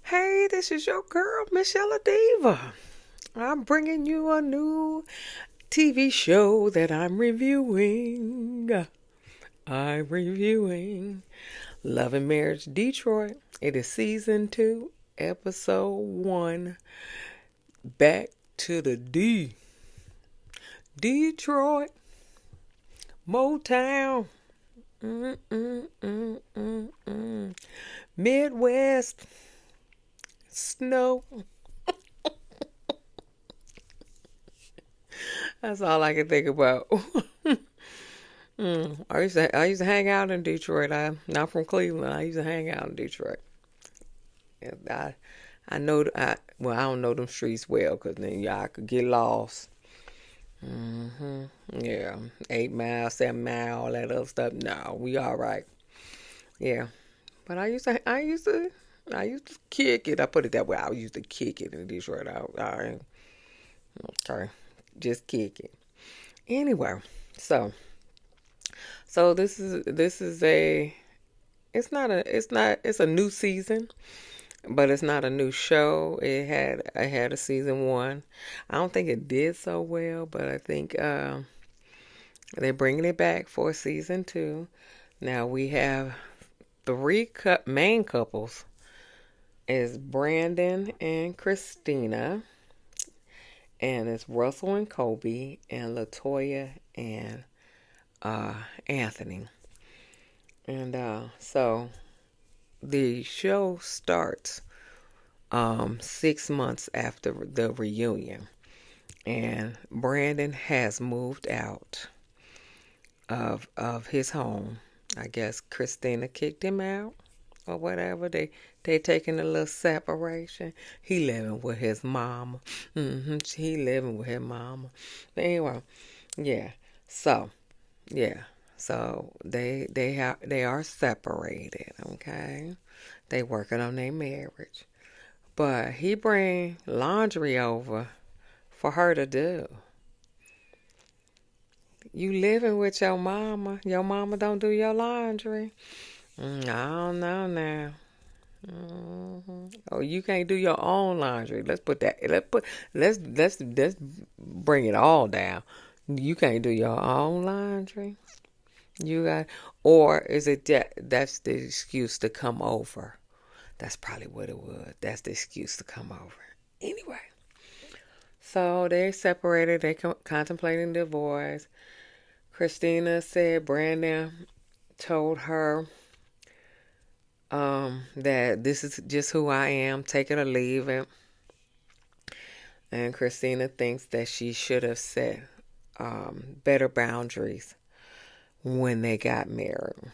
Hey, this is your girl, msyelladiva. I'm bringing you a new TV show that I'm reviewing. I'm reviewing Love and Marriage Detroit. It is season 2, episode 1. Back to the Detroit, Motown, Midwest, snow. That's all I can think about. I used to hang out in Detroit. I'm not from Cleveland. I used to hang out in Detroit. And I know I don't know them streets well because then y'all could get lost. Yeah, 8 mile, 7 mile, all that other stuff. No, we all right. Yeah, but I used to kick it. I put it that way. I used to kick it in Detroit. Okay, just kick it. Anyway, so this is a it's a new season, but it's not a new show. I had a season 1. I don't think it did so well, but I think they're bringing it back for season 2. Now we have three main couples is Brandon and Kristina, and it's Russell and Kolby, and Latoya and uh, Anthony. And so the show starts 6 months after the reunion, and Brandon has moved out of his home. I guess Christina kicked him out or whatever. They taking a little separation. He living with his mama. He living with his mama. But anyway, yeah. So yeah. So they are separated. Okay. They working on their marriage. But he bring laundry over for her to do. You living with your mama. Your mama don't do your laundry. I don't know now. Oh, you can't do your own laundry. Let's put that. Let's bring it all down. You can't do your own laundry. You got, or is it that's the excuse to come over? That's probably what it was. That's the excuse to come over. Anyway, so they separated. They contemplating divorce. Christina said Brandon told her that this is just who I am, take it or leave it. And Christina thinks that she should have set better boundaries when they got married.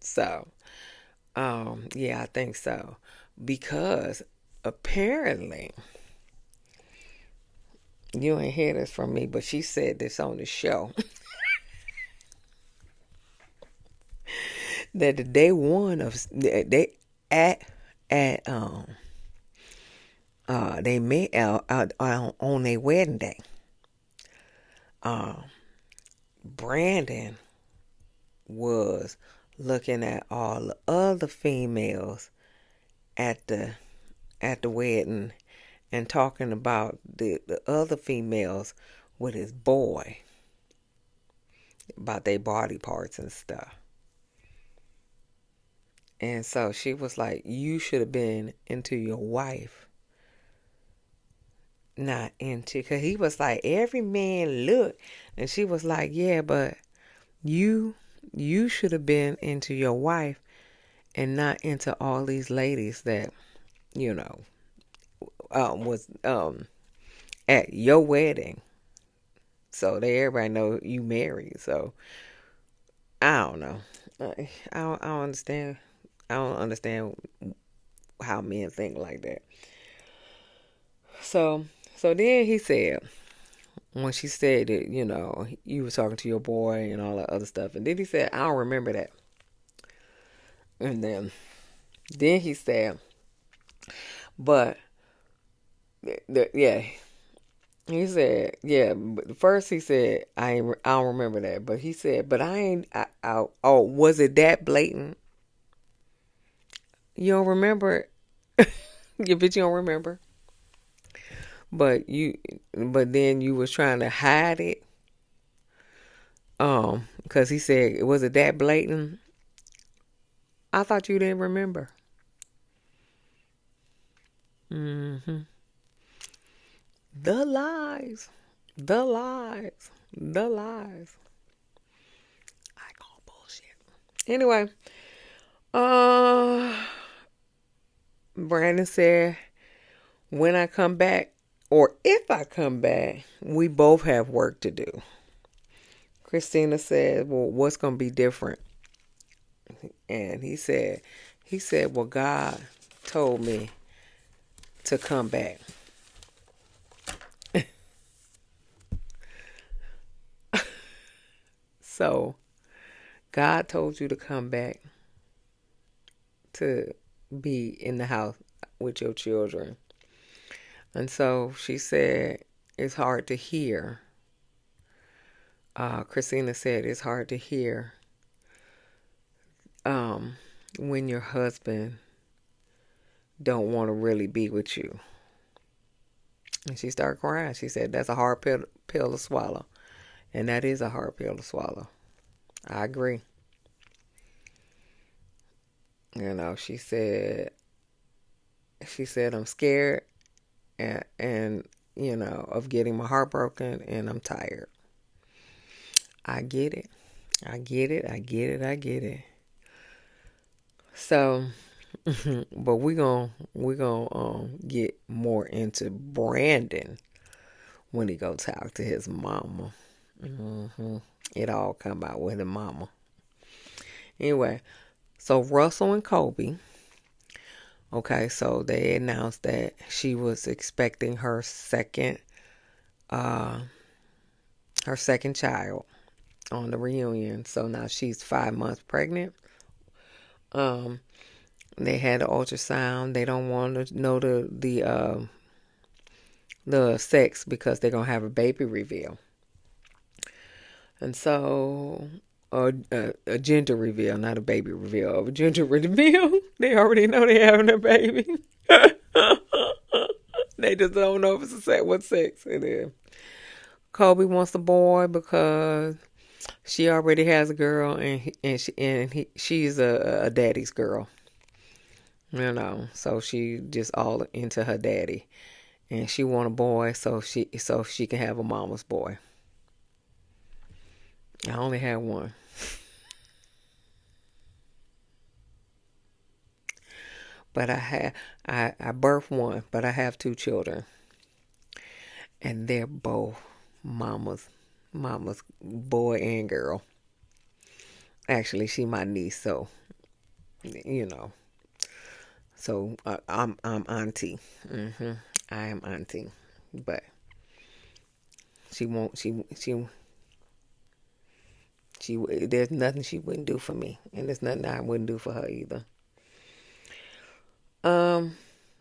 So, yeah, I think so. Because apparently, you ain't hear this from me, but she said this on the show that the day one of they at they met out on their wedding day. Um, Brandon was looking at all the other females at the wedding and talking about the other females with his boy about their body parts and stuff. And so she was like, "You should have been into your wife, not into." Because he was like, "Every man look," and she was like, "Yeah, but you you should have been into your wife and not into all these ladies that you know was at your wedding. So they everybody know you married. So I don't know. I don't understand. I don't understand how men think like that. So then he said when she said that you were talking to your boy and all that other stuff, and then he said I don't remember that, and then he said, but yeah. He said, yeah, but first he said, I don't remember that. But he said, but I ain't, oh, was it that blatant? You don't remember You bet you don't remember. But but then you was trying to hide it. Because he said, was it that blatant? I thought you didn't remember. Hmm. The lies, the lies, the lies. I call bullshit. Anyway, uh, Brandon said, when I come back, or if I come back, we both have work to do. Kristina said, well, what's going to be different? And he said, well, God told me to come back. So God told you to come back to be in the house with your children. And so she said, it's hard to hear. Christina said, it's hard to hear when your husband don't want to really be with you. And she started crying. She said, that's a hard pill to swallow. And that is a hard pill to swallow. I agree. She said, I'm scared and of getting my heart broken, and I'm tired. I get it. I get it. I get it. I get it. So, but we gonna get more into Brandon when he go talk to his mama. It all come out with his mama. Anyway, so Russell and Kolby. Okay, so they announced that she was expecting uh, her second child on the reunion. So now she's 5 months pregnant. Um, they had an ultrasound. They don't want to know the sex because they're gonna have a baby reveal. And so, a gender reveal, not a baby reveal, a gender reveal. They already know they're having a baby. They just don't know if it's what sex it is. Kolby wants a boy because she already has a girl, she's a daddy's girl. So she just all into her daddy, and she want a boy so she can have a mama's boy. I only had one. But I birthed one, but I have two children. And they're both mama's boy and girl. Actually, she my niece, so you know. So I'm auntie. I am auntie, but she won't. She there's nothing she wouldn't do for me, and there's nothing I wouldn't do for her either.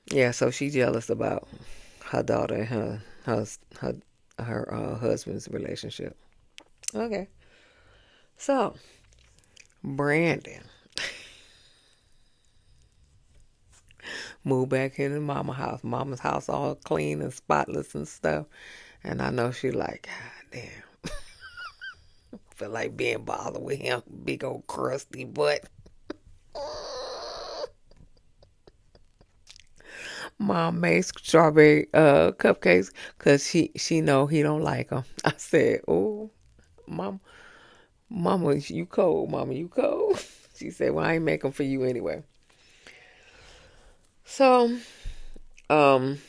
Yeah. So she's jealous about her daughter and her husband's relationship. Okay. So Brandon moved back into mama's house. Mama's house all clean and spotless and stuff. And I know she like, God damn. Feel like being bothered with him. Big old crusty butt. Mom made strawberry cupcakes because she know he don't like them. I said, oh, mama, you cold. Mama, you cold. She said, well, I ain't make them for you anyway. So, um,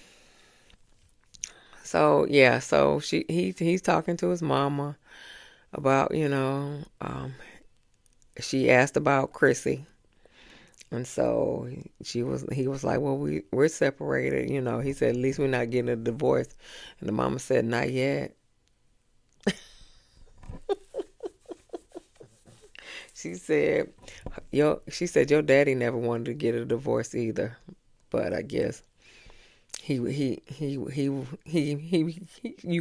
yeah, so he's talking to his mama about, she asked about Chrissy. And so he was like, well, we're separated, He said, at least we're not getting a divorce. And the mama said, not yet. She said your daddy never wanted to get a divorce either, but I guess you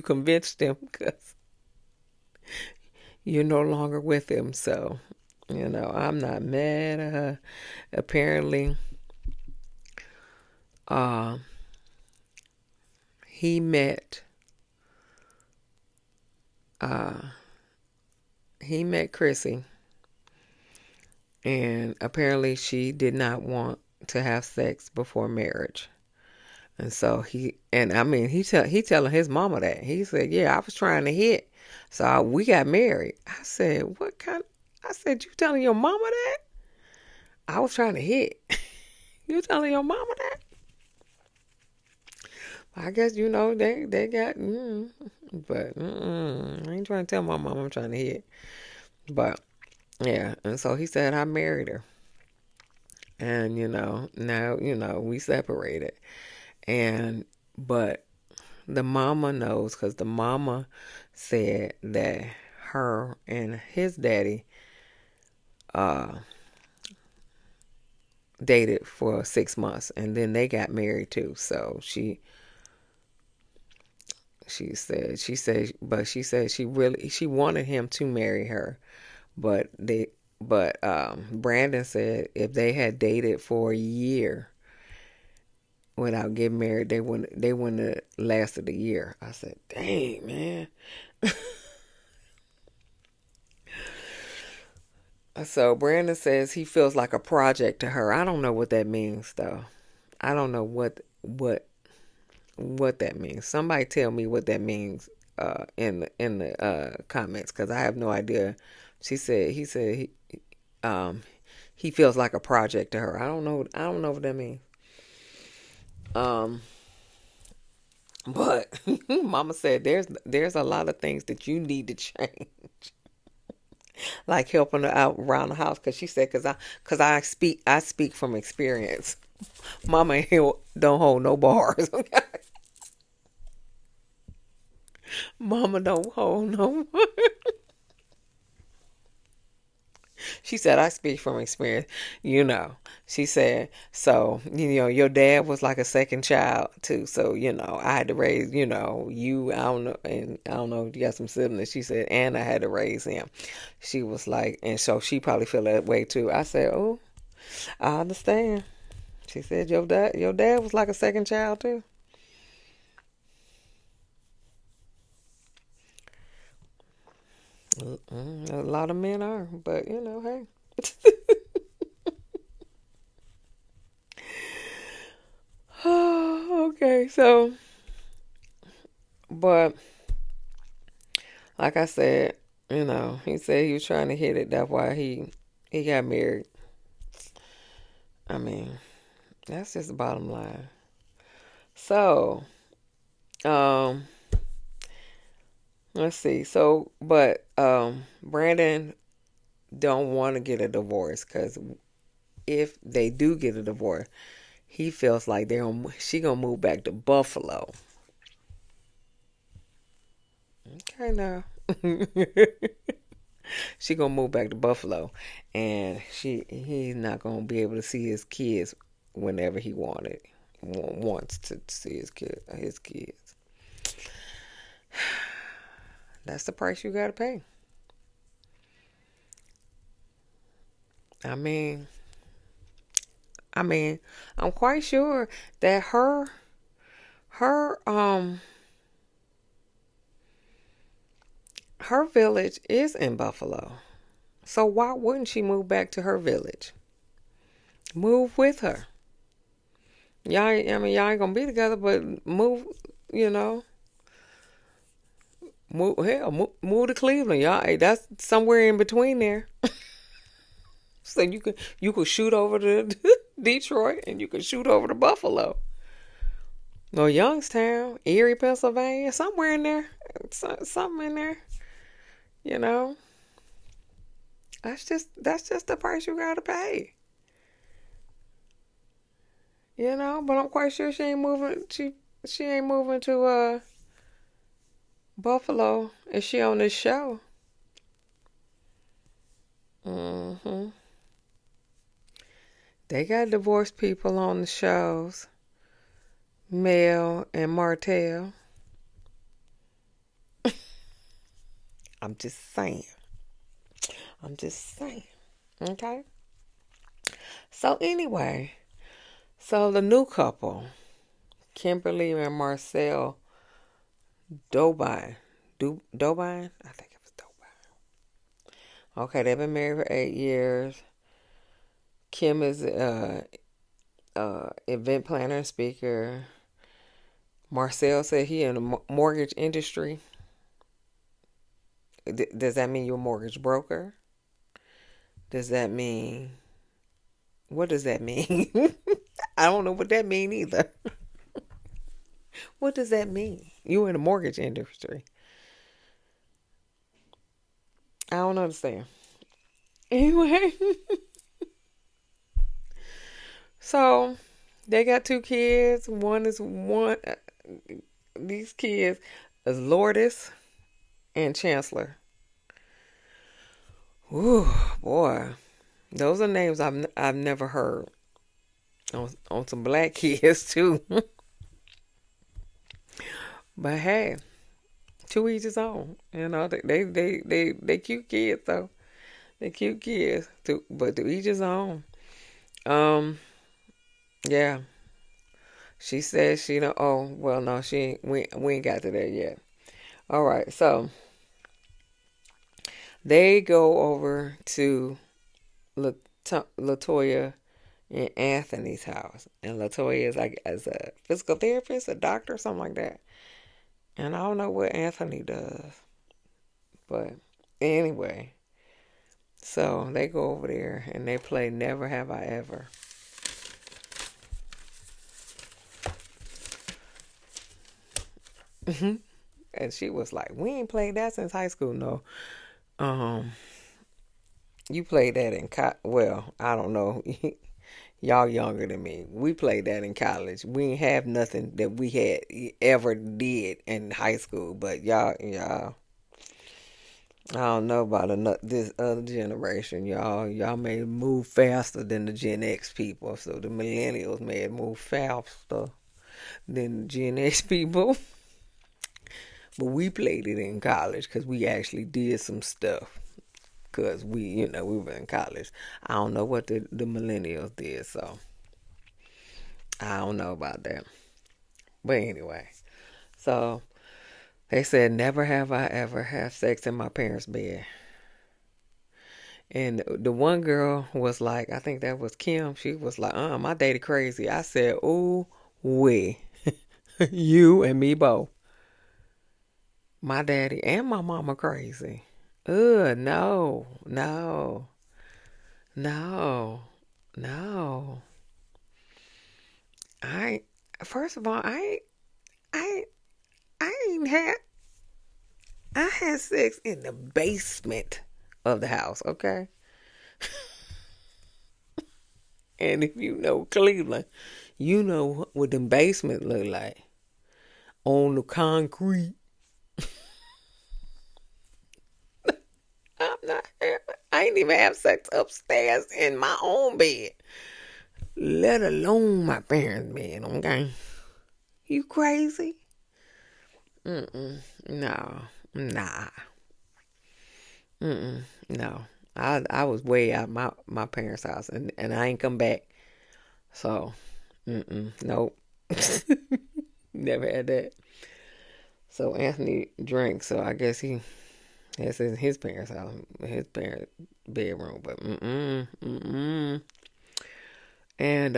convinced him because you're no longer with him. So I'm not mad at her. Apparently uh, he met uh, he met Chrissy, and apparently she did not want to have sex before marriage. And so he telling his mama that. He said, "Yeah, I was trying to hit, so we got married." I said, "What kind?" I said, "You telling your mama that?" I was trying to hit. You telling your mama that? I guess they got, but I ain't trying to tell my mom I'm trying to hit. But yeah, and so he said I married her, and now we separated, and but the mama knows because the mama said that her and his daddy uh dated for 6 months, and then they got married too. So she said she wanted him to marry her, but Brandon said if they had dated for a year without getting married, they wouldn't have lasted a year. I said, dang, man. So Brandon says he feels like a project to her. I don't know what that means though. I don't know what that means. Somebody tell me what that means in the comments, because I have no idea. Um he feels like a project to her. I don't know what that means. Um but Mama said there's a lot of things that you need to change, like helping her out around the house, because she said because I speak from experience. Mama here don't hold no bars. Mama don't hold no. She said, I speak from experience. You know, she said, so, your dad was like a second child too. So, I had to raise, you, I don't know, and I don't know if you got some siblings. She said, and I had to raise him. She was like, and so she probably feel that way too. I said, oh, I understand. She said, your dad was like a second child too. A lot of men are, but hey. Okay, so, but like I said, he said he was trying to hit it. That's why he got married. I mean, that's just the bottom line. So, um, let's see. So, but Brandon don't want to get a divorce, because if they do get a divorce, he feels like she gonna move back to Buffalo. Okay, now. She gonna move back to Buffalo, and he's not gonna be able to see his kids whenever he wants to see his kids. That's the price you gotta pay. I mean, I mean, I'm quite sure that her her village is in Buffalo. So why wouldn't she move back to her village? Move with her. Y'all ain't gonna be together, but move, you know, move to Cleveland. Y'all, hey, that's somewhere in between there. So you could shoot over to Detroit, and you could shoot over to Buffalo or Youngstown, Erie, Pennsylvania, somewhere in there, something in there. You know, that's just the price you gotta pay. But I'm quite sure she ain't moving. She ain't moving to Buffalo. Is she on this show? Hmm. They got divorced people on the shows, Mel and Martell. I'm just saying. I'm just saying. Okay. So anyway, So the new couple, Kimberly and Marcel Dobine. Dobine? I think it was Dobine. Okay, they've been married for 8 years. Kim is event planner and speaker. Marcel said he in the mortgage industry. Does that mean you're a mortgage broker? Does that mean, what does that mean? I don't know what that mean either. What does that mean? You in the mortgage industry. I don't understand. Anyway, so they got two kids. These kids is Lourdes and Chancellor. Ooh, boy. Those are names I've never heard. On some black kids too. But hey, to each his own. You know, they cute kids though. They cute kids too, but to each his own. Um, yeah. She says she don't. Oh well, no, she ain't. We ain't got to that yet. All right, so they go over to Latoya and Anthony's house, and Latoya is like as a physical therapist, a doctor, something like that. And I don't know what Anthony does, but anyway, so they go over there and they play Never Have I Ever. And she was like, "We ain't played that since high school." No, um, you played that in well, I don't know. Y'all younger than me. We played that in college. We ain't have nothing that we had ever did in high school. But y'all, I don't know about this other generation. Y'all may move faster than the Gen X people. So the millennials may move faster than the Gen X people. But we played it in college because we actually did some stuff. Because we were in college. I don't know what the millennials did, so I don't know about that. But anyway, so they said, never have I ever had sex in my parents' bed. And the one girl was like, I think that was Kim. She was like, my daddy crazy. I said, ooh, we. You and me both. My daddy and my mama crazy. Ugh, no, no, no, no. I First of all, I I ain't had I had sex in the basement of the house, okay? And if you know Cleveland, you know what them basement look like. On the concrete. I ain't even have sex upstairs in my own bed. Let alone my parents' bed, okay? You crazy? No. Nah. No. I was way out my parents' house and I ain't come back. So, nope. Never had that. So Anthony drank, so I guess that's in his parents' house, his parents' bedroom. But and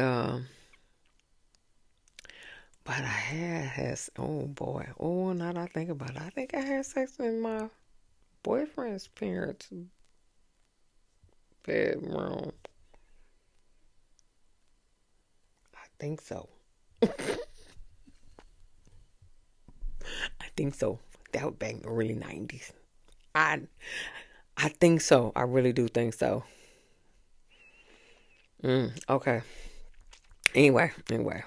but I had oh boy, oh now that I think about it, I think I had sex in my boyfriend's parents' bedroom. I think so. I think so. That was back in the early 90s. I I think so. I really do think so. Okay. Anyway.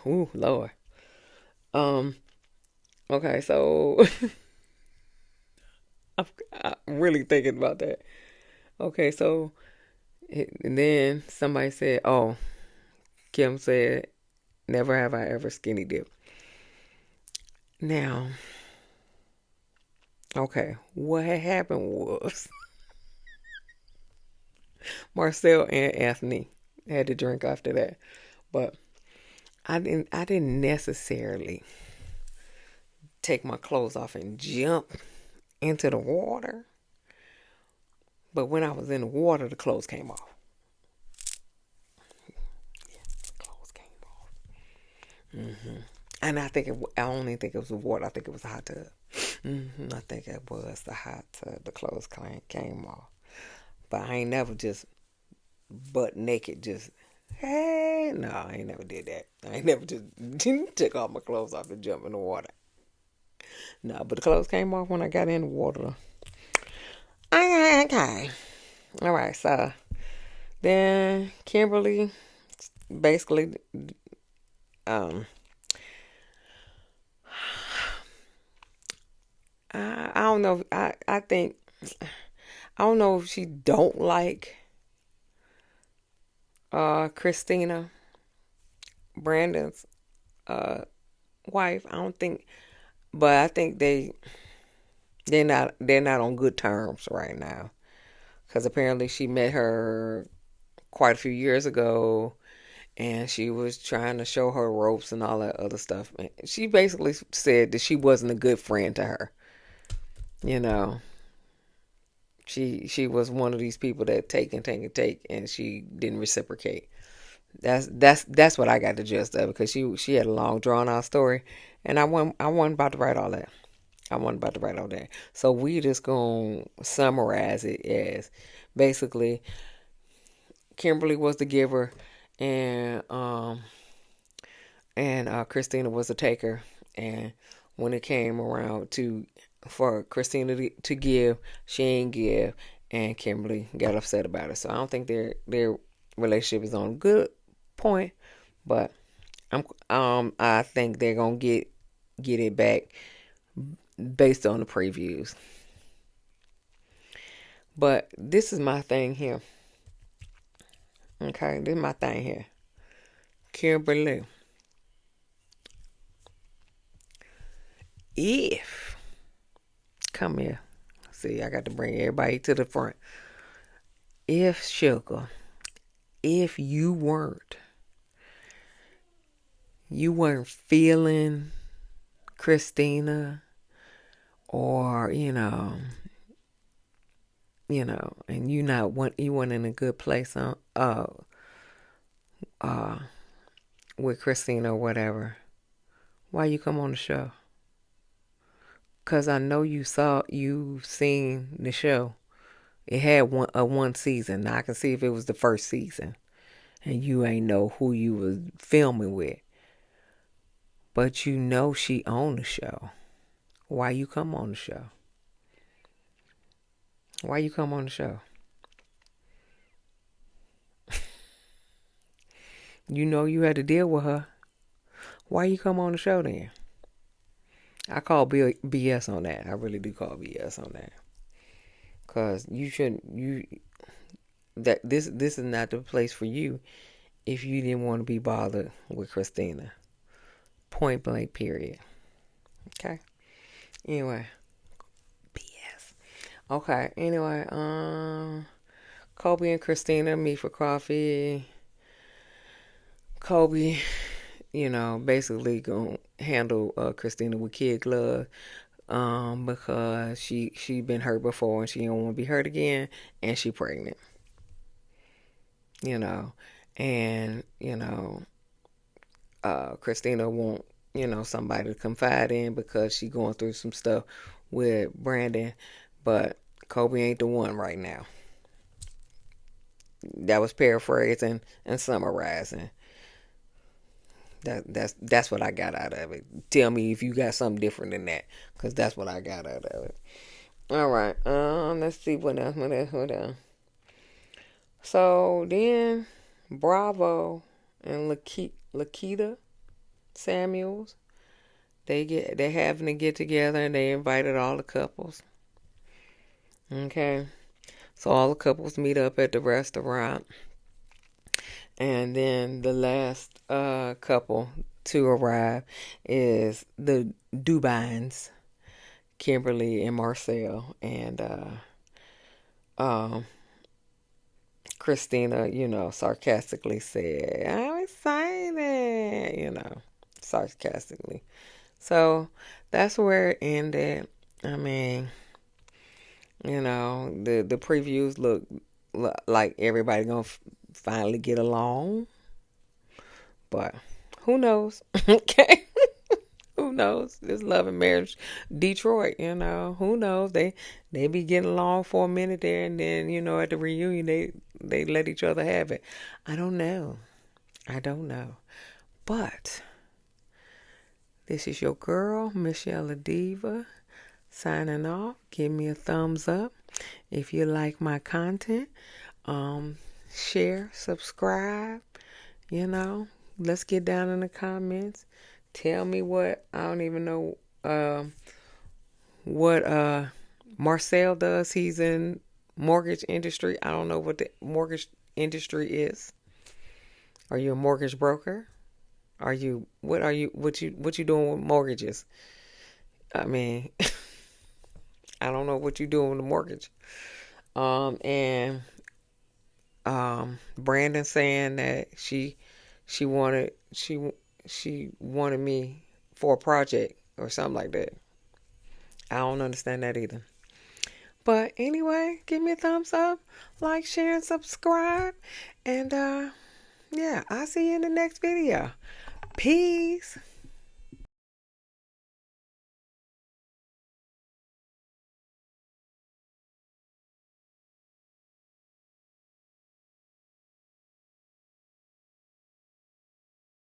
Ooh, Lord. Um. Okay. So I'm really thinking about that. Okay. So and then somebody said, "Oh, Kim said, never have I ever skinny dipped." Now, okay, what had happened was Marcel and Anthony had to drink after that, but I didn't necessarily take my clothes off and jump into the water. But when I was in the water, the clothes came off. The clothes came off. And I only think it was the water. I think it was the hot tub. I think it was the hot tub. The clothes came off. But I ain't never just butt naked, just, hey, no, I ain't never did that. I ain't never just took all my clothes off and jumped in the water. No, but the clothes came off when I got in the water. Okay. All right, so then Kimberly basically, I don't know. I think, I don't know if she don't like Kristina, Brandon's wife. I don't think, but I think they're not on good terms right now, because apparently she met her quite a few years ago, and she was trying to show her ropes and all that other stuff. She basically said that she wasn't a good friend to her. You know, she was one of these people that take and take and take, and she didn't reciprocate. That's what I got the gist of, because she had a long drawn out story, and I wasn't about to write all that. I wasn't about to write all that. So we just gonna summarize it as basically Kimberly was the giver, and Kristina was the taker. And when it came around to for Kristina to give, she ain't give, and Kimberly got upset about it. So I don't think their relationship is on a good point, but I think they're gonna get it back based on the previews. But this is my thing here. Okay, this is my thing here. Kimberly, if come here, see, I got to bring everybody to the front. If sugar, if you weren't feeling Kristina, or and you weren't in a good place on uh with Kristina or whatever, why you come on the show? Cause I know you've seen the show. It had one season. Now I can see if it was the first season, and you ain't know who you was filming with, but you know she owned the show. Why you come on the show? Why you come on the show? You know you had to deal with her. Why you come on the show then? I call BS on that. I really do call BS on that. Cause you shouldn't that this is not the place for you if you didn't want to be bothered with Kristina. Point blank period. Okay. Anyway. BS. Okay, anyway, Kolby and Kristina meet for coffee. Kolby, basically gonna handle Kristina with kid glove, because she been hurt before and she don't want to be hurt again, and she pregnant, you know, and Kristina want somebody to confide in because she going through some stuff with Brandon, but Kolby ain't the one right now. That was paraphrasing and summarizing. That's what I got out of it. Tell me if you got something different than that, because that's what I got out of it. All right. Let's see what else. What else? So then, Bravo and Lakita Samuels, they having to get together, and they invited all the couples. Okay. So all the couples meet up at the restaurant. And then the last couple to arrive is the Dubines, Kimberly and Marcel. And Kristina, sarcastically said, I'm excited. man, sarcastically. So that's where it ended. I mean, the previews look like everybody gonna finally get along, but who knows? Okay. Who knows? This love and marriage, Detroit. Who knows? They be getting along for a minute there, and then at the reunion they let each other have it. I don't know. I don't know. But this is your girl, msyelladiva, signing off. Give me a thumbs up if you like my content. Share, subscribe. Let's get down in the comments. Tell me what I don't even know what Marcel does. He's in mortgage industry. I don't know what the mortgage industry is. Are you a mortgage broker? What you doing with mortgages? I mean, I don't know what you doing with the mortgage. And Brandon saying that she wanted me for a project or something like that. I don't understand that either. But anyway, give me a thumbs up, like, share, and subscribe. And yeah, I'll see you in the next video. Peace.